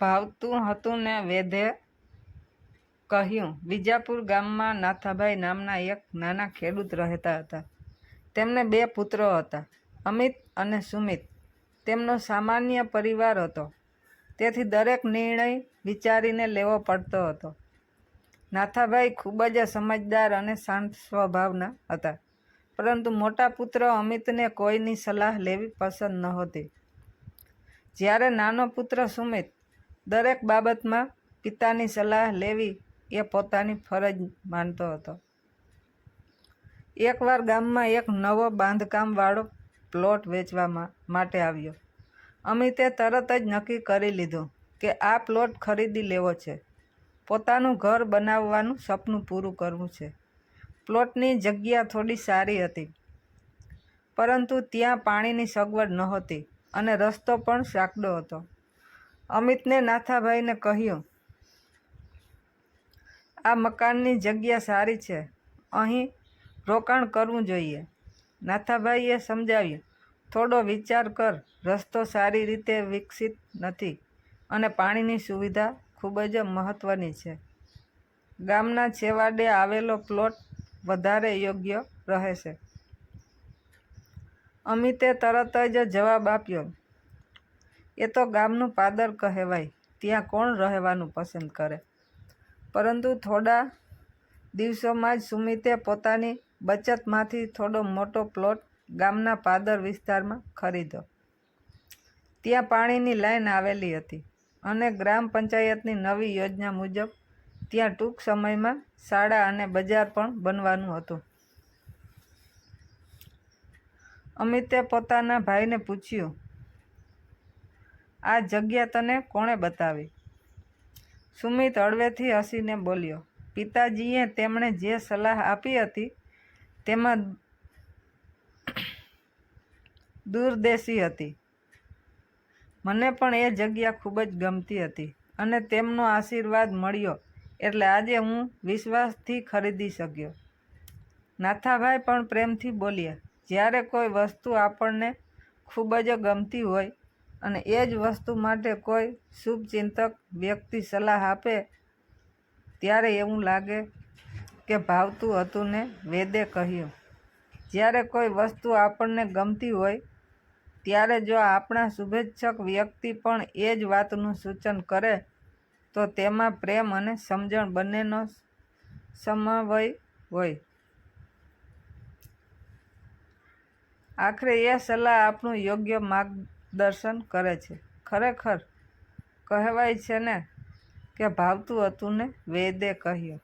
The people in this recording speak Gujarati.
ભાવતું હતું ને વેદે કહ્યું। વિજાપુર ગામમાં નાથાભાઈ નામના એક નાના ખેડૂત રહેતા હતા। તેમને 2 પુત્રો હતા, અમિત અને સુમિત। તેમનો સામાન્ય પરિવાર હતો, તેથી દરેક નિર્ણય વિચારીને લેવો પડતો હતો। નાથાભાઈ ખૂબ જ સમજદાર અને શાંત સ્વભાવના હતા, પરંતુ મોટા પુત્ર અમિતને કોઈની સલાહ લેવી પસંદ નહોતી। જ્યારે નાનો પુત્ર સુમિત દરેક બાબતમાં પિતાની સલાહ લેવી એ પોતાની ફરજ માનતો હતો। એકવાર ગામમાં એક નવો બાંધકામવાળો પ્લોટ વેચવા માટે આવ્યો। અમિતે તરત જ નક્કી કરી લીધું કે આ પ્લોટ ખરીદી લેવો છે। પોતાનું ઘર બનાવવાનું સપનું પૂરું કરવું છે। પ્લોટની જગ્યા થોડી સારી હતી, પરંતુ ત્યાં પાણીની સગવડ નહોતી અને રસ્તો પણ સાંકડો હતો। અમિતને નાથાભાઈને કહ્યું, આ મકાનની જગ્યા સારી છે, અહીં રોકાણ કરવું જોઈએ। નાથાભાઈએ સમજાવ્યું, થોડો વિચાર કર, રસ્તો સારી રીતે વિકસિત નથી અને પાણીની સુવિધા ખૂબ જ મહત્વની છે। ગામના છેવાડે આવેલો પ્લોટ વધારે યોગ્ય રહેશે। અમિતે તરત જ જવાબ આપ્યો, એ તો ગામનું પાદર કહેવાય, ત્યાં કોણ રહેવાનું પસંદ કરે? પરંતુ થોડા દિવસોમાં જ સુમિતે પોતાની બચતમાંથી થોડો મોટો પ્લોટ ગામના પાદર વિસ્તારમાં ખરીદ્યો। ત્યાં પાણીની લાઈન આવેલી હતી અને ગ્રામ પંચાયતની નવી યોજના મુજબ ત્યાં ટૂંક સમયમાં શાળા અને બજાર પણ બનવાનું હતું। અમિતે પોતાના ભાઈને પૂછ્યું, આ જગ્યા તને કોણે બતાવી? સુમિત હળવેથી હસીને બોલ્યો, પિતાજીએ તેમણે જે સલાહ આપી હતી તેમાં દૂરંદેશી હતી। મને પણ એ જગ્યા ખૂબ જ ગમતી હતી અને તેમનો આશીર્વાદ મળ્યો એટલે આજે હું વિશ્વાસથી ખરીદી શક્યો। નાથાભાઈ પણ પ્રેમથી બોલ્યા, જ્યારે કોઈ વસ્તુ આપણને ખૂબ જ ગમતી હોય અને એ જ વસ્તુ માટે કોઈ શુભચિંતક વ્યક્તિ સલાહ આપે ત્યારે એવું લાગે કે ભાવતું હતું ને વેદે કહ્યું। જ્યારે કોઈ વસ્તુ આપણને ગમતી હોય ત્યારે જો આપણા શુભેચ્છક વ્યક્તિ પણ એ જ વાતનું સૂચન કરે તો તેમાં પ્રેમ અને સમજણ બંનેનો સમન્વય હોય। આખરે એ સલાહ આપણું યોગ્ય માર્ગદર્શન કરે છે। ખરેખર કહેવાય છે ને કે ભાવતું હતું ને વેદે કહ્યું।